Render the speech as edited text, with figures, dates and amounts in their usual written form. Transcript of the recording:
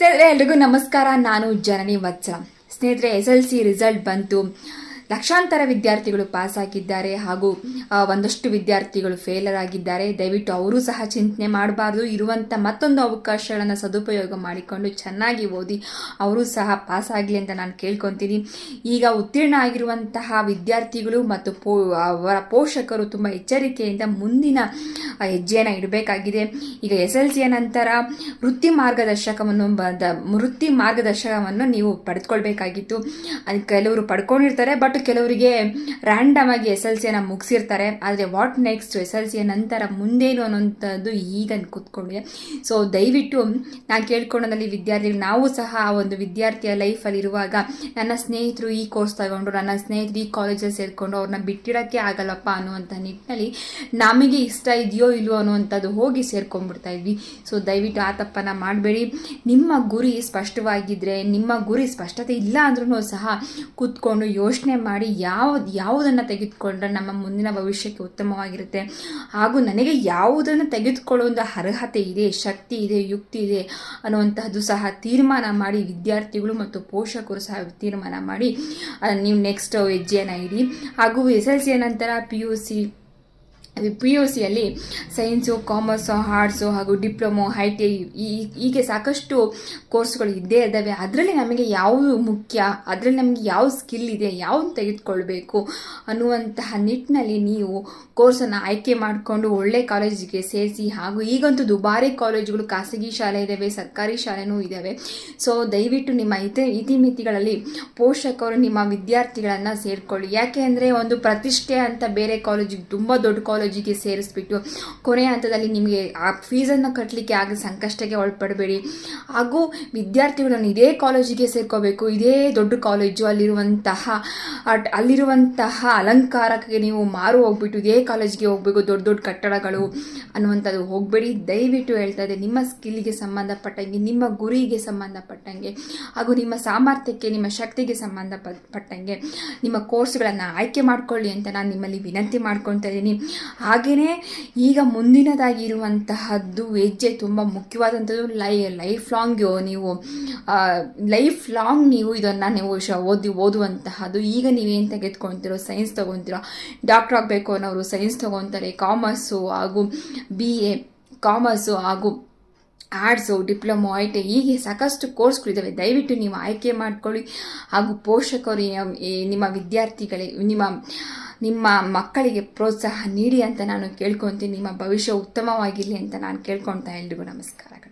ಸ್ನೇಹಿತರೆ, ಎಲ್ರಿಗೂ ನಮಸ್ಕಾರ. ನಾನು ಜನನಿ ವತ್ಸಲ. ಸ್ನೇಹಿತರೆ, SLC ರಿಸಲ್ಟ್ ಬಂತು. ಲಕ್ಷಾಂತರ ವಿದ್ಯಾರ್ಥಿಗಳು ಪಾಸ್ ಆಗಿದ್ದಾರೆ ಹಾಗೂ ಒಂದಷ್ಟು ವಿದ್ಯಾರ್ಥಿಗಳು ಫೇಲರ್ ಆಗಿದ್ದಾರೆ. ದಯವಿಟ್ಟು ಅವರು ಸಹ ಚಿಂತನೆ ಮಾಡಬಾರ್ದು. ಇರುವಂಥ ಮತ್ತೊಂದು ಅವಕಾಶಗಳನ್ನು ಸದುಪಯೋಗ ಮಾಡಿಕೊಂಡು ಚೆನ್ನಾಗಿ ಓದಿ ಅವರು ಸಹ ಪಾಸ್ ಆಗಲಿ ಅಂತ ನಾನು ಕೇಳ್ಕೊತೀನಿ. ಈಗ ಉತ್ತೀರ್ಣ ಆಗಿರುವಂತಹ ವಿದ್ಯಾರ್ಥಿಗಳು ಮತ್ತು ಅವರ ಪೋಷಕರು ತುಂಬ ಎಚ್ಚರಿಕೆಯಿಂದ ಮುಂದಿನ ಹೆಜ್ಜೆಯನ್ನು ಇಡಬೇಕಾಗಿದೆ. ಈಗ SLCಯ ನಂತರ ವೃತ್ತಿ ಮಾರ್ಗದರ್ಶಕವನ್ನು ನೀವು ಪಡೆದುಕೊಳ್ಬೇಕಾಗಿತ್ತು. ಕೆಲವರು ಪಡ್ಕೊಂಡಿರ್ತಾರೆ, ಬಟ್ ಕೆಲವರಿಗೆ ರ್ಯಾಂಡಮ್ ಆಗಿ SLCಯನ್ನು ಮುಗಿಸಿರ್ತಾರೆ. ಆದರೆ ವಾಟ್ ನೆಕ್ಸ್ಟ್, SLCಯ ನಂತರ ಮುಂದೇನು ಅನ್ನೋಂಥದ್ದು ಈಗ ಕೂತ್ಕೊಂಡಿದೆ. ಸೊ ದಯವಿಟ್ಟು ನಾನು ಕೇಳ್ಕೊಂಡಲ್ಲಿ ವಿದ್ಯಾರ್ಥಿಗಳು, ನಾವು ಸಹ ಒಂದು ವಿದ್ಯಾರ್ಥಿಯ ಲೈಫಲ್ಲಿ ಇರುವಾಗ ನನ್ನ ಸ್ನೇಹಿತರು ಈ ಕೋರ್ಸ್ ತಗೊಂಡು, ನನ್ನ ಸ್ನೇಹಿತರು ಈ ಕಾಲೇಜಲ್ಲಿ ಸೇರಿಕೊಂಡು ಅವ್ರನ್ನ ಬಿಟ್ಟಿಡೋಕ್ಕೆ ಆಗಲ್ಲಪ್ಪ ಅನ್ನುವಂಥ ನಿಟ್ಟಿನಲ್ಲಿ ನಮಗೆ ಇಷ್ಟ ಇದೆಯೋ ಇಲ್ವೋ ಅನ್ನುವಂಥದ್ದು ಹೋಗಿ ಸೇರ್ಕೊಂಡ್ಬಿಡ್ತಾ ಇದ್ವಿ. ಸೊ ದಯವಿಟ್ಟು ಆ ತಪ್ಪನ್ನು ಮಾಡಬೇಡಿ. ನಿಮ್ಮ ಗುರಿ ಸ್ಪಷ್ಟವಾಗಿದ್ದರೆ, ನಿಮ್ಮ ಗುರಿ ಸ್ಪಷ್ಟತೆ ಇಲ್ಲ ಅಂದ್ರೂ ಸಹ ಕೂತ್ಕೊಂಡು ಯೋಚನೆ ಮಾಡಿ ಯಾವುದನ್ನು ತೆಗೆದುಕೊಂಡ್ರೆ ನಮ್ಮ ಮುಂದಿನ ಭವಿಷ್ಯಕ್ಕೆ ಉತ್ತಮವಾಗಿರುತ್ತೆ, ಹಾಗೂ ನನಗೆ ಯಾವುದನ್ನು ತೆಗೆದುಕೊಳ್ಳುವ ಅರ್ಹತೆ ಇದೆ, ಶಕ್ತಿ ಇದೆ, ಯುಕ್ತಿ ಇದೆ ಅನ್ನುವಂತಹದ್ದು ಸಹ ತೀರ್ಮಾನ ಮಾಡಿ ವಿದ್ಯಾರ್ಥಿಗಳು ಮತ್ತು ಪೋಷಕರು ಸಹ ತೀರ್ಮಾನ ಮಾಡಿ ನೀವು ನೆಕ್ಸ್ಟ್ ಹೆಜ್ಜೆಯನ್ನು ಇಡಿ. ಹಾಗೂ SLCಯ ನಂತರ PUCಯಲ್ಲಿ ಸೈನ್ಸು, ಕಾಮರ್ಸು, ಆರ್ಟ್ಸು ಹಾಗೂ ಡಿಪ್ಲೊಮೊ, ITI ಹೀಗೆ ಸಾಕಷ್ಟು ಕೋರ್ಸ್ಗಳು ಇದ್ದೇ ಇದ್ದಾವೆ. ಅದರಲ್ಲಿ ನಮಗೆ ಯಾವುದು ಮುಖ್ಯ, ಅದರಲ್ಲಿ ನಮಗೆ ಯಾವ ಸ್ಕಿಲ್ ಇದೆ, ಯಾವುದು ತೆಗೆದುಕೊಳ್ಬೇಕು ಅನ್ನುವಂತಹ ನಿಟ್ಟಿನಲ್ಲಿ ನೀವು ಕೋರ್ಸನ್ನು ಆಯ್ಕೆ ಮಾಡಿಕೊಂಡು ಒಳ್ಳೆ ಕಾಲೇಜಿಗೆ ಸೇರಿಸಿ. ಹಾಗೂ ಈಗಂತೂ ದುಬಾರಿ ಕಾಲೇಜುಗಳು, ಖಾಸಗಿ ಶಾಲೆ ಇದ್ದಾವೆ, ಸರ್ಕಾರಿ ಶಾಲೆನೂ ಇದ್ದಾವೆ. ಸೊ ದಯವಿಟ್ಟು ನಿಮ್ಮ ಇತಿಮಿತಿಗಳಲ್ಲಿ ಪೋಷಕರು ನಿಮ್ಮ ವಿದ್ಯಾರ್ಥಿಗಳನ್ನು ಸೇರಿಕೊಳ್ಳಿ. ಯಾಕೆ ಅಂದರೆ ಒಂದು ಪ್ರತಿಷ್ಠೆ ಅಂತ ಬೇರೆ ಕಾಲೇಜಿಗೆ, ತುಂಬ ದೊಡ್ಡ ಕಾಲೇಜಿಗೆ ಸೇರಿಸ್ಬಿಟ್ಟು ಕೊನೆಯ ಹಂತದಲ್ಲಿ ನಿಮಗೆ ಆ ಫೀಸನ್ನು ಕಟ್ಟಲಿಕ್ಕೆ ಆಗ ಸಂಕಷ್ಟಕ್ಕೆ ಒಳಪಡಬೇಡಿ. ಹಾಗೂ ವಿದ್ಯಾರ್ಥಿಗಳನ್ನು ಇದೇ ಕಾಲೇಜಿಗೆ ಸೇರ್ಕೋಬೇಕು, ಇದೇ ದೊಡ್ಡ ಕಾಲೇಜು, ಅಲ್ಲಿರುವಂತಹ ಅಲಂಕಾರಕ್ಕೆ ನೀವು ಮಾರು ಹೋಗ್ಬಿಟ್ಟು ಇದೇ ಕಾಲೇಜಿಗೆ ಹೋಗಬೇಕು, ದೊಡ್ಡ ದೊಡ್ಡ ಕಟ್ಟಡಗಳು ಅನ್ನುವಂಥದ್ದು ಹೋಗಬೇಡಿ. ದಯವಿಟ್ಟು ಹೇಳ್ತಾ ಇದೆ, ನಿಮ್ಮ ಸ್ಕಿಲ್ಗೆ ಸಂಬಂಧಪಟ್ಟಂಗೆ, ನಿಮ್ಮ ಗುರಿಗೆ ಸಂಬಂಧಪಟ್ಟಂಗೆ ಹಾಗೂ ನಿಮ್ಮ ಸಾಮರ್ಥ್ಯಕ್ಕೆ, ನಿಮ್ಮ ಶಕ್ತಿಗೆ ಸಂಬಂಧಪಟ್ಟಂಗೆ ನಿಮ್ಮ ಕೋರ್ಸ್ಗಳನ್ನು ಆಯ್ಕೆ ಮಾಡಿಕೊಳ್ಳಿ ಅಂತ ನಾನು ನಿಮ್ಮಲ್ಲಿ ವಿನಂತಿ ಮಾಡ್ಕೊಳ್ತಾ ಇದ್ದೀನಿ. ಹಾಗೆಯೇ ಈಗ ಮುಂದಿನದಾಗಿ ಇರುವಂತಹದ್ದು ಹೆಜ್ಜೆ ತುಂಬ ಮುಖ್ಯವಾದಂಥದ್ದು. ಲೈಫ್ ಲಾಂಗ್ ನೀವು ಇದನ್ನು ನೀವು ಓದುವಂತಹದ್ದು. ಈಗ ನೀವೇನು ತೆಗೆದುಕೊಳ್ತೀರೋ, ಸೈನ್ಸ್ ತೊಗೊತೀರೋ, ಡಾಕ್ಟರ್ ಆಗಬೇಕು ಅನ್ನೋರು ಸೈನ್ಸ್ ತೊಗೊತಾರೆ, ಕಾಮರ್ಸು ಹಾಗೂ BA ಕಾಮರ್ಸು ಹಾಗೂ ಆರ್ಟ್ಸು, ಡಿಪ್ಲೊಮೊ, ITI ಹೀಗೆ ಸಾಕಷ್ಟು ಕೋರ್ಸ್ಗಳಿದ್ದಾವೆ. ದಯವಿಟ್ಟು ನೀವು ಆಯ್ಕೆ ಮಾಡ್ಕೊಳ್ಳಿ. ಹಾಗೂ ಪೋಷಕರು ನಿಮ್ಮ ನಿಮ್ಮ ಮಕ್ಕಳಿಗೆ ಪ್ರೋತ್ಸಾಹ ನೀಡಿ ಅಂತ ನಾನು ಕೇಳ್ಕೊತೀನಿ. ನಿಮ್ಮ ಭವಿಷ್ಯ ಉತ್ತಮವಾಗಿರಲಿ ಅಂತ ನಾನು ಕೇಳ್ಕೊಳ್ತಾ ಎಲ್ರಿಗೂ ನಮಸ್ಕಾರಗಳು.